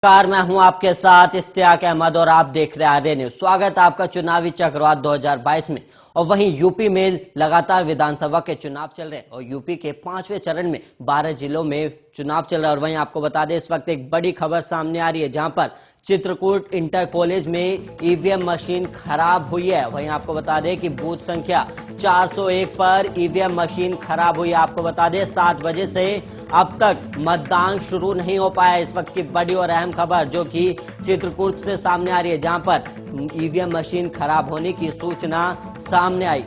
नमस्कार, मैं हूं आपके साथ इश्तियाक अहमद और आप देख रहे हैं आरए न्यूज। स्वागत है आपका चुनावी चक्रवात 2022 में। और वहीं यूपी में लगातार विधानसभा के चुनाव चल रहे हैं और यूपी के 5वें चरण में 12 जिलों में चुनाव चल रहा है। और वहीं आपको बता दें, इस वक्त एक बड़ी खबर सामने आ रही है, जहां पर चित्रकूट इंटर कॉलेज में ईवीएम मशीन खराब हुई है। वहीं आपको बता दें कि बूथ संख्या 401 पर ईवीएम मशीन खराब हुई है। आपको बता दें 7 बजे से अब तक मतदान शुरू नहीं हो पाया। इस वक्त की बड़ी और अहम खबर जो कि चित्रकूट से सामने आ रही है, जहां पर ईवीएम मशीन खराब होने की सूचना सामने आई।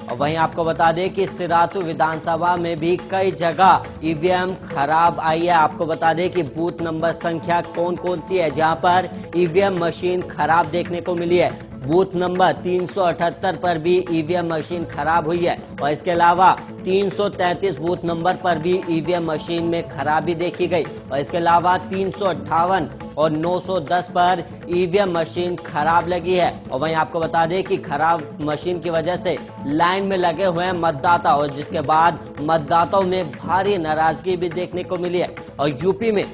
और वहीं आपको बता दें कि सिराथू विधानसभा में भी कई जगह ईवीएम खराब आई है। आपको बता दें कि बूथ नंबर संख्या कौन कौन सी है जहां पर ईवीएम मशीन खराब देखने को मिली है। बूथ नंबर 378 पर भी ईवीएम मशीन खराब हुई है और इसके अलावा 333 बूथ नंबर पर भी ईवीएम मशीन में खराबी देखी गई और इसके अलावा 358 और 910 पर ईवीएम मशीन खराब लगी है। और वहीं आपको बता दें कि खराब मशीन की वजह से लाइन में लगे हुए हैं मतदाता और जिसके बाद मतदाताओं में भारी नाराजगी भी देखने को मिली है। और यूपी में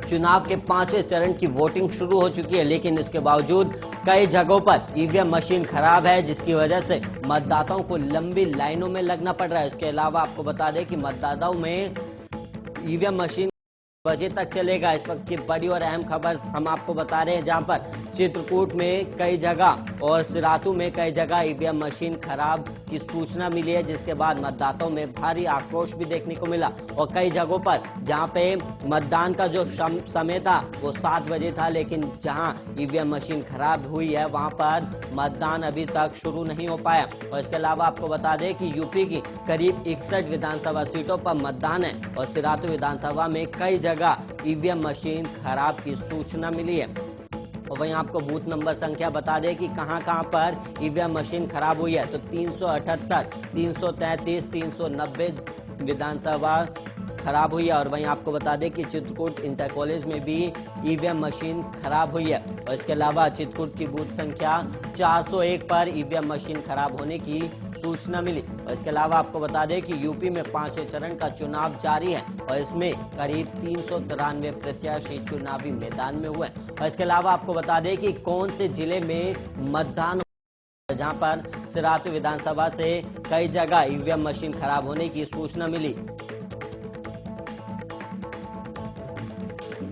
चुनाव के 5वें चरण की वोटिंग शुरू हो चुकी है, लेकिन इसके बावजूद कई जगहों पर ईवीएम मशीन खराब है, जिसकी वजह से मतदाताओं को लंबी लाइनों में लगना पड़ रहा है। इसके अलावा आपको बता दें कि मतदाताओं में ईवीएम मशीन बजे तक चलेगा। इस वक्त की बड़ी और अहम खबर हम आपको बता रहे हैं, जहां पर चित्रकूट में कई जगह और सिराथू में कई जगह ईवीएम मशीन खराब की सूचना मिली है, जिसके बाद मतदाताओं में भारी आक्रोश भी देखने को मिला। और कई जगहों पर जहां पे मतदान का जो समय था वो 7 बजे था, लेकिन जहां ईवीएम मशीन खराब हुई है वहां पर मतदान अभी तक शुरू नहीं हो पाया। और इसके अलावा आपको बता दें कि यूपी की करीब 61 विधानसभा सीटों पर मतदान है और सिराथू विधानसभा में कई जगह ईवीएम मशीन खराब की सूचना मिली है। और वहीं आपको बूथ नंबर संख्या बता दें कि कहां पर ईवीएम मशीन खराब हुई है। तो 378, 333, 390 विधानसभा खराब हुई है। और वहीं आपको बता दें कि चित्रकूट इंटर कॉलेज में भी ईवीएम मशीन खराब हुई है और इसके अलावा चित्रकूट की बूथ संख्या 401 पर ईवीएम मशीन खराब होने की सूचना मिली। और इसके अलावा आपको बता दें कि यूपी में 5वें चरण का चुनाव जारी है और इसमें करीब 393 प्रत्याशी चुनावी मैदान में हुए। और इसके अलावा आपको बता दें कि कौन से जिले में मतदान, जहां पर सिराथू विधानसभा से कई जगह ईवीएम मशीन खराब होने की सूचना मिली।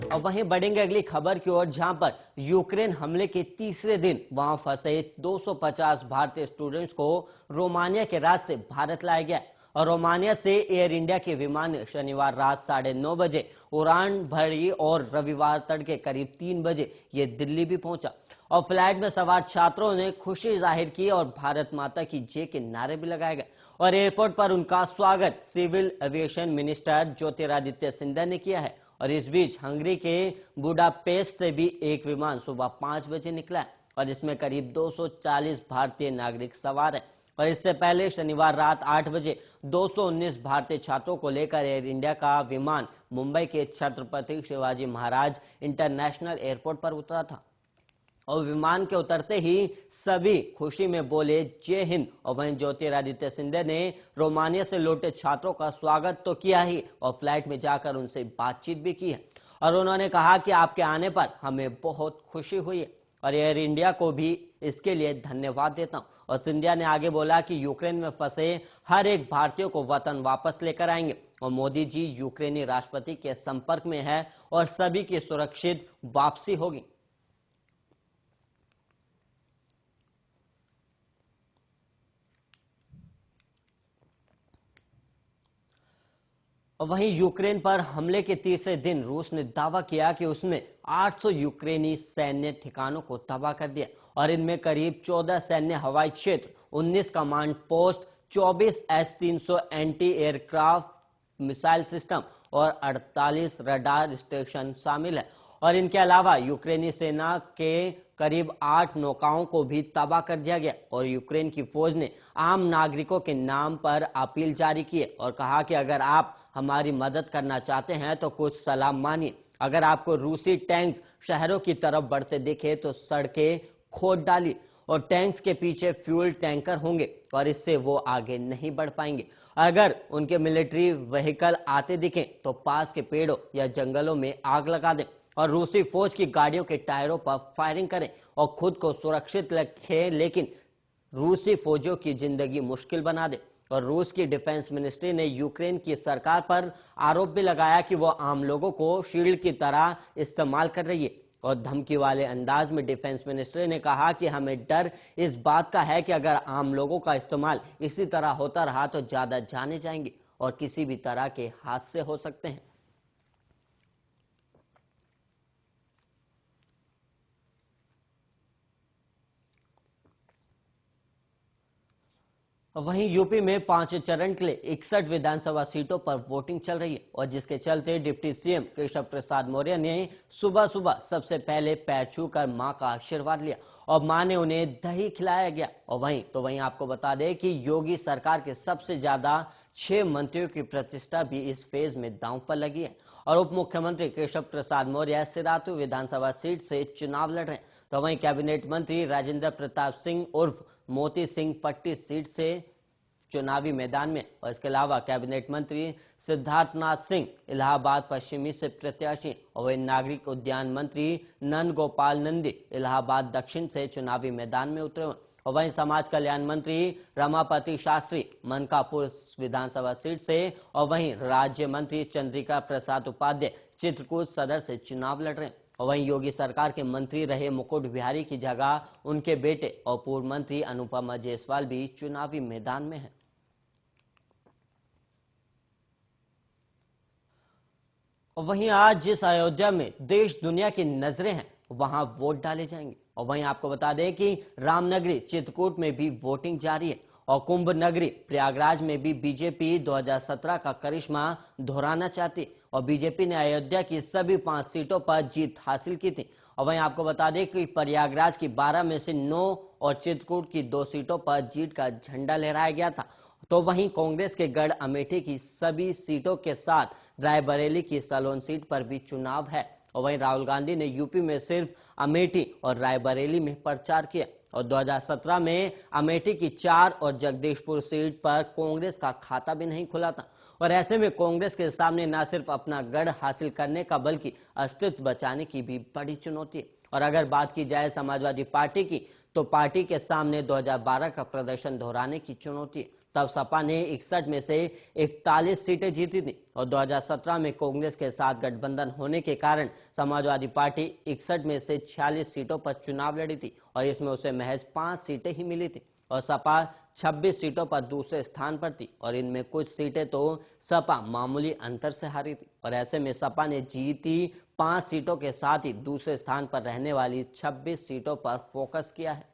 और वहीं बढ़ेंगे अगली खबर की ओर, जहां पर यूक्रेन हमले के तीसरे दिन वहां फंसे 250 भारतीय स्टूडेंट्स को रोमानिया के रास्ते भारत लाया गया और रोमानिया से एयर इंडिया के विमान ने शनिवार रात 9:30 बजे उड़ान भरी और रविवार तड़के करीब 3 बजे ये दिल्ली भी पहुंचा। और फ्लाइट में सवार छात्रों ने खुशी जाहिर की और भारत माता की जय के नारे भी लगाए गए और एयरपोर्ट पर उनका स्वागत civil aviation minister Jyotiraditya Scindia ने किया है। और इस बीच हंगरी के बुडापेस्ट से भी एक विमान सुबह 5 बजे निकला है और इसमें करीब 240 भारतीय नागरिक सवार हैं। और इससे पहले शनिवार रात 8 बजे 219 भारतीय छात्रों को लेकर एयर इंडिया का विमान मुंबई के छत्रपति शिवाजी महाराज इंटरनेशनल एयरपोर्ट पर उतरा था और विमान के उतरते ही सभी खुशी में बोले जय हिंद। और वहीं ज्योतिरादित्य सिंधिया ने रोमानिया से लौटे छात्रों का स्वागत तो किया ही और फ्लाइट में जाकर उनसे बातचीत भी की है और उन्होंने कहा कि आपके आने पर हमें बहुत खुशी हुई है और एयर इंडिया को भी इसके लिए धन्यवाद देता हूं। और सिंधिया ने आगे बोला कि यूक्रेन में फंसे हर एक भारतीय को वतन वापस लेकर आएंगे और मोदी जी यूक्रेनी राष्ट्रपति के संपर्क में है और सभी की सुरक्षित वापसी होगी। और वहीं यूक्रेन पर हमले के तीसरे दिन रूस ने दावा किया कि उसने 800 यूक्रेनी सैन्य ठिकानों को तबाह कर दिया और इनमें करीब 14 सैन्य हवाई क्षेत्र, 19 command post, 24 S-300 anti aircraft missile system और 48 रडार स्टेशन शामिल है। और इनके अलावा यूक्रेनी सेना के करीब 8 नौकाओं को भी तबाह कर दिया गया। और यूक्रेन की फौज ने आम नागरिकों के नाम पर अपील जारी की और कहा कि अगर आप हमारी मदद करना चाहते हैं तो कुछ सलाम मानिए। अगर आपको रूसी टैंक्स शहरों की तरफ बढ़ते दिखे तो सड़कें खोद डाली। और टैंक्स के पीछे फ्यूल टैंकर होंगे और इससे वो आगे नहीं बढ़ पाएंगे। अगर उनके मिलिट्री व्हीकल आते दिखें तो पास के पेड़ों या जंगलों में आग लगा दें और रूसी फौज की गाड़ियों के टायरों पर फायरिंग करें और खुद को सुरक्षित रखें, लेकिन रूसी फौजियों की जिंदगी मुश्किल बना दे। और रूस की डिफेंस मिनिस्ट्री ने यूक्रेन की सरकार पर आरोप भी लगाया कि वो आम लोगों को शील्ड की तरह इस्तेमाल कर रही है। और धमकी वाले अंदाज में डिफेंस मिनिस्ट्री ने कहा कि हमें डर इस बात का है कि अगर आम लोगों का इस्तेमाल इसी तरह होता रहा तो ज्यादा जाने जाएंगे और किसी भी तरह के हादसे हो सकते हैं। वहीं यूपी में 5 चरण के लिए 61 विधानसभा सीटों पर वोटिंग चल रही है और जिसके चलते डिप्टी सीएम केशव प्रसाद मौर्य ने सुबह सुबह सबसे पहले पैर छूकर मां का आशीर्वाद लिया और मां ने उन्हें दही खिलाया गया। और वहीं आपको बता दें कि योगी सरकार के सबसे ज्यादा 6 मंत्रियों की प्रतिष्ठा भी इस फेज में दांव पर लगी है और उप मुख्यमंत्री केशव प्रसाद मौर्य सिराथू विधानसभा सीट से चुनाव लड़ रहे हैं। तो वहीं कैबिनेट मंत्री राजेंद्र प्रताप सिंह उर्फ मोती सिंह पट्टी सीट से चुनावी मैदान में और इसके अलावा कैबिनेट मंत्री सिद्धार्थनाथ सिंह इलाहाबाद पश्चिमी से प्रत्याशी और वही नागरिक उद्यान मंत्री नंद गोपाल नंदी इलाहाबाद दक्षिण से चुनावी मैदान में उतरे हुए और वहीं समाज कल्याण मंत्री रमापति शास्त्री मनकापुर विधानसभा सीट से और वहीं राज्य मंत्री चंद्रिका प्रसाद उपाध्याय चित्रकूट सदर से चुनाव लड़ रहे हैं। और वहीं योगी सरकार के मंत्री रहे मुकुट बिहारी की जगह उनके बेटे और पूर्व मंत्री अनुपमा जायसवाल भी चुनावी मैदान में हैं। और वहीं आज जिस अयोध्या में देश दुनिया की नजरें हैं वहां वोट डाले जाएंगे। और वहीं आपको बता दें कि रामनगरी चित्रकूट में भी वोटिंग जारी है और कुंभ नगरी प्रयागराज में भी बीजेपी 2017 का करिश्मा दोहराना चाहती और बीजेपी ने अयोध्या की सभी 5 सीटों पर जीत हासिल की थी। और वहीं आपको बता दें कि प्रयागराज की 12 में से 9 और चित्रकूट की 2 सीटों पर जीत का झंडा लहराया गया था। तो वहीं कांग्रेस के गढ़ अमेठी की सभी सीटों के साथ रायबरेली की सलोन सीट पर भी चुनाव है। और वहीं राहुल गांधी ने यूपी में सिर्फ अमेठी और रायबरेली में प्रचार किया और 2017 में अमेठी की 4 और जगदीशपुर सीट पर कांग्रेस का खाता भी नहीं खुला था। और ऐसे में कांग्रेस के सामने न सिर्फ अपना गढ़ हासिल करने का बल्कि अस्तित्व बचाने की भी बड़ी चुनौती है। और अगर बात की जाए समाजवादी पार्टी की तो पार्टी के सामने 2012 का प्रदर्शन दोहराने की चुनौती है। तब सपा ने 61 में से 41 सीटें जीती थी और 2017 में कांग्रेस के साथ गठबंधन होने के कारण समाजवादी पार्टी 61 में से 46 सीटों पर चुनाव लड़ी थी और इसमें उसे महज 5 सीटें ही मिली थी और सपा 26 सीटों पर दूसरे स्थान पर थी और इनमें कुछ सीटें तो सपा मामूली अंतर से हारी थी। और ऐसे में सपा ने जीती 5 सीटों के साथ ही दूसरे स्थान पर रहने वाली 26 सीटों पर फोकस किया है।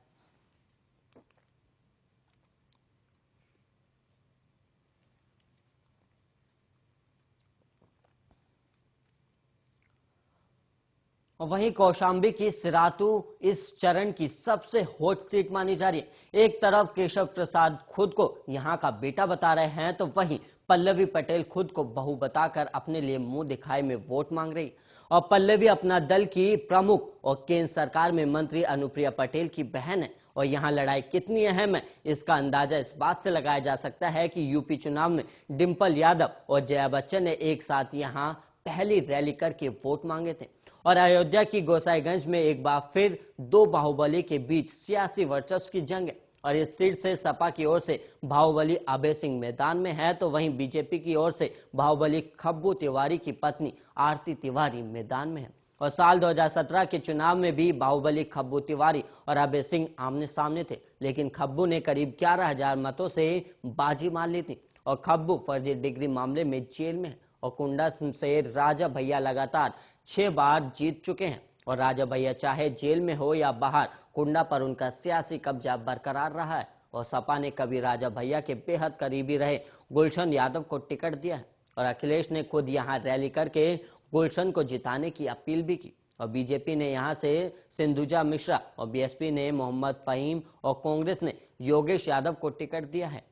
वहीं कौशाम्बी की सिराथू इस चरण की सबसे हॉट सीट मानी जा रही है। एक तरफ केशव प्रसाद खुद को यहां का बेटा बता रहे हैं तो वहीं पल्लवी पटेल खुद को बहू बताकर अपने लिए मुंह दिखाए में वोट मांग रही और पल्लवी अपना दल की प्रमुख और केंद्र सरकार में मंत्री अनुप्रिया पटेल की बहन है। और यहां लड़ाई कितनी अहम है इसका अंदाजा इस बात से लगाया जा सकता है कि यूपी चुनाव में डिंपल यादव और जया बच्चन ने एक साथ यहां पहली रैली करके वोट मांगे थे। और अयोध्या की गोसाईगंज में एक बार फिर 2 बाहुबली के बीच सियासी वर्चस्व की जंग है और इस सीट से सपा की ओर से बाहुबली अभय सिंह मैदान में है तो वहीं बीजेपी की ओर से बाहुबली खब्बू तिवारी की पत्नी आरती तिवारी मैदान में है। और साल 2017 के चुनाव में भी बाहुबली खब्बू तिवारी और अभय सिंह आमने सामने थे, लेकिन खब्बू ने करीब 11,000 मतों से बाजी मार ली थी और खब्बू फर्जी डिग्री मामले में जेल में है। और कुंडा से राजा भैया लगातार 6 बार जीत चुके हैं और राजा भैया चाहे जेल में हो या बाहर कुंडा पर उनका सियासी कब्जा बरकरार रहा है। और सपा ने कभी राजा भैया के बेहद करीबी रहे गुलशन यादव को टिकट दिया है और अखिलेश ने खुद यहां रैली करके गुलशन को जिताने की अपील भी की। और बीजेपी ने यहां से सिंधुजा मिश्रा और बीएसपी ने मोहम्मद फहीम और कांग्रेस ने योगेश यादव को टिकट दिया है।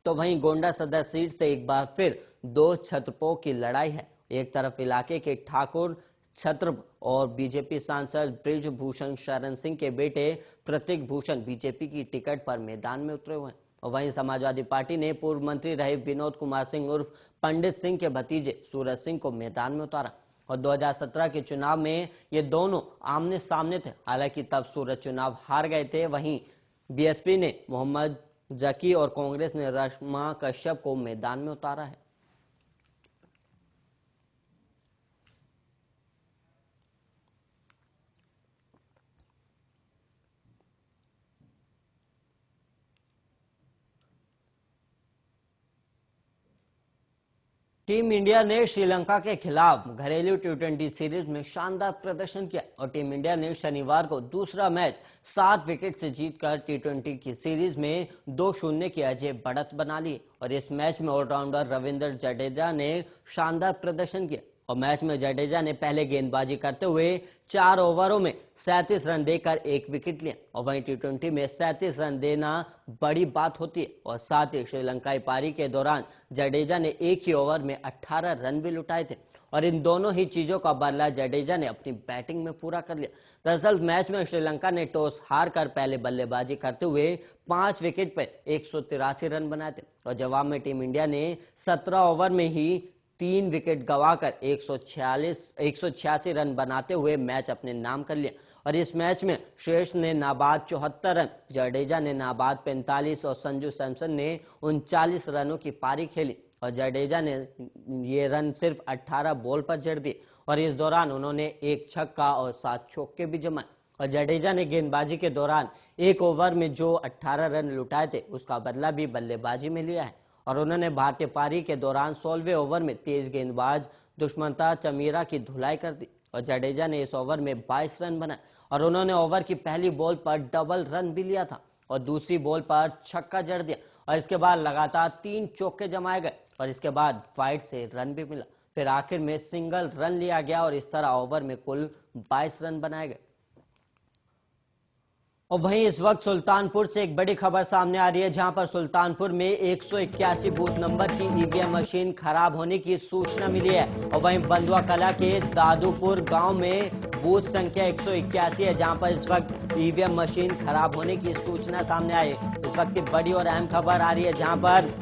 तो वहीं गोंडा सदर सीट से एक बार फिर 2 छत्रपों की लड़ाई है। एक तरफ इलाके के ठाकुर छत्र और बीजेपी सांसद ब्रिजभूषण शरण सिंह के बेटे प्रतीक भूषण बीजेपी की टिकट पर मैदान में उतरे हुए हैं। और वहीं समाजवादी पार्टी ने पूर्व मंत्री रहे विनोद कुमार सिंह उर्फ पंडित सिंह के भतीजे सूरज सिंह को मैदान में उतारा। और 2017 के चुनाव में ये दोनों आमने सामने थे। हालांकि तब सूरज चुनाव हार गए थे। वहीं बीएसपी ने मोहम्मद जकी और कांग्रेस ने रश्मा कश्यप को मैदान में उतारा है। टीम इंडिया ने श्रीलंका के खिलाफ घरेलू टी20 सीरीज में शानदार प्रदर्शन किया और टीम इंडिया ने शनिवार को दूसरा मैच 7 विकेट से जीतकर टी20 की सीरीज में 2-0 की अजय बढ़त बना ली। और इस मैच में ऑलराउंडर रविंद्र जडेजा ने शानदार प्रदर्शन किया और मैच में जडेजा ने पहले गेंदबाजी करते हुए 4 ओवरों में 37 रन देकर 1 विकेट लिया। और वहीं टी20 में 37 रन देना बड़ी बात होती है। और साथ ही श्रीलंकाई पारी के दौरान जडेजा ने एक ही ओवर में 18 रन भी लुटाए थे और इन दोनों ही चीजों का बदला जडेजा ने अपनी बैटिंग में पूरा कर लिया। दरअसल मैच में श्रीलंका ने टॉस हारकर पहले बल्लेबाजी करते हुए 5 विकेट पर 183 रन बनाए थे और जवाब में टीम इंडिया ने 17 ओवर में ही 3 विकेट गंवाकर 186 रन बनाते हुए मैच अपने नाम कर लिया। और इस मैच में श्रेष्ठ ने नाबाद 74 रन, जडेजा ने नाबाद 45 और संजू सैमसन ने 39 रनों की पारी खेली और जडेजा ने ये रन सिर्फ 18 बॉल पर जड़ दिए और इस दौरान उन्होंने 1 छक्का और 7 चौके भी जमाए। और जडेजा ने गेंदबाजी के दौरान 1 ओवर में जो 18 रन लुटाए थे उसका बदला भी बल्लेबाजी में लिया है। और उन्होंने भारतीय पारी के दौरान 16वें ओवर में तेज गेंदबाज दुष्मंता चमीरा की धुलाई कर दी और जडेजा ने इस ओवर में 22 रन बनाए और उन्होंने ओवर की पहली बॉल पर डबल रन भी लिया था और दूसरी बॉल पर छक्का जड़ दिया और इसके बाद लगातार 3 चौके जमाए गए और इसके बाद फाइट से रन भी मिला। फिर आखिर में सिंगल रन लिया गया और इस तरह ओवर में कुल 22 रन बनाए गए। और वहीं इस वक्त सुल्तानपुर से एक बड़ी खबर सामने आ रही है, जहां पर सुल्तानपुर में 181 बूथ नंबर की ईवीएम मशीन खराब होने की सूचना मिली है। और वहीं बंदुआ कला के दादूपुर गांव में बूथ संख्या 181 है, जहां पर इस वक्त ईवीएम मशीन खराब होने की सूचना सामने आई। इस वक्त की बड़ी और अहम खबर आ रही है, जहां पर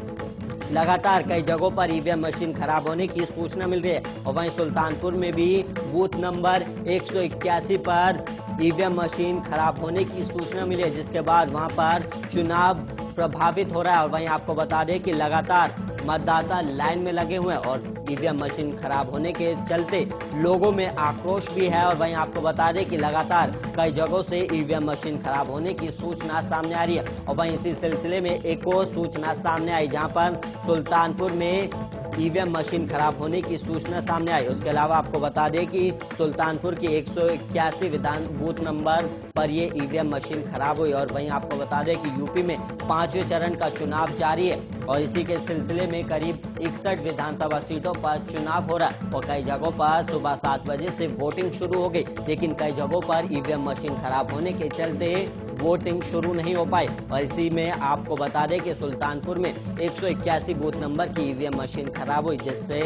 लगातार कई जगहों पर ईवीएम मशीन खराब होने की सूचना मिल रही है। और वहीं सुल्तानपुर में भी बूथ नंबर 181 पर ईवीएम मशीन खराब होने की सूचना मिली है, जिसके बाद वहां पर चुनाव प्रभावित हो रहा है। और वहीं आपको बता दें कि लगातार मतदाता लाइन में लगे हुए हैं और ईवीएम मशीन खराब होने के चलते लोगों में आक्रोश भी है। और वहीं आपको बता दें कि लगातार कई जगहों से ईवीएम मशीन खराब होने की सूचना सामने आ रही है। और वहीं इसी सिलसिले में एक और सूचना सामने आई, जहां पर सुल्तानपुर में ईवीएम मशीन खराब होने की सूचना सामने आई। उसके अलावा आपको बता दें कि सुल्तानपुर की 181 विधान बूथ नंबर पर ये ईवीएम मशीन खराब हुई। और वहीं आपको बता दें कि यूपी में 5वें चरण का चुनाव जारी है और इसी के सिलसिले में करीब 61 विधानसभा सीटों पर चुनाव हो रहा है और कई जगहों पर सुबह 7 बजे से वोटिंग शुरू हो गई, लेकिन कई जगहों पर ईवीएम मशीन खराब होने के चलते वोटिंग शुरू नहीं हो पाई। और इसी में आपको बता दें कि सुल्तानपुर में 181 बूथ नंबर की ईवीएम मशीन खराब हुई, जिससे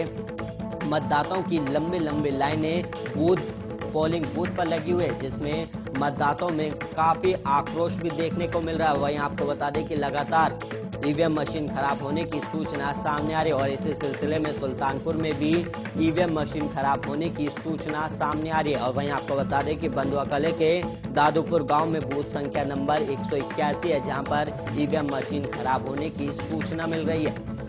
मतदाताओं की लंबी लंबी लाइनें पोलिंग बूथ पर लगी हुई है, जिसमें मतदाताओं में काफी आक्रोश भी देखने को मिल रहा है। वहीं आपको बता दें कि लगातार ईवीएम मशीन खराब होने की सूचना सामने आ रही है और इसी सिलसिले में सुल्तानपुर में भी ईवीएम मशीन खराब होने की सूचना सामने आ रही है। और वहीं आपको बता दें कि बंदुआ कले के दादूपुर गांव में बूथ संख्या नंबर 181 है, जहां पर ईवीएम मशीन खराब होने की सूचना मिल रही है।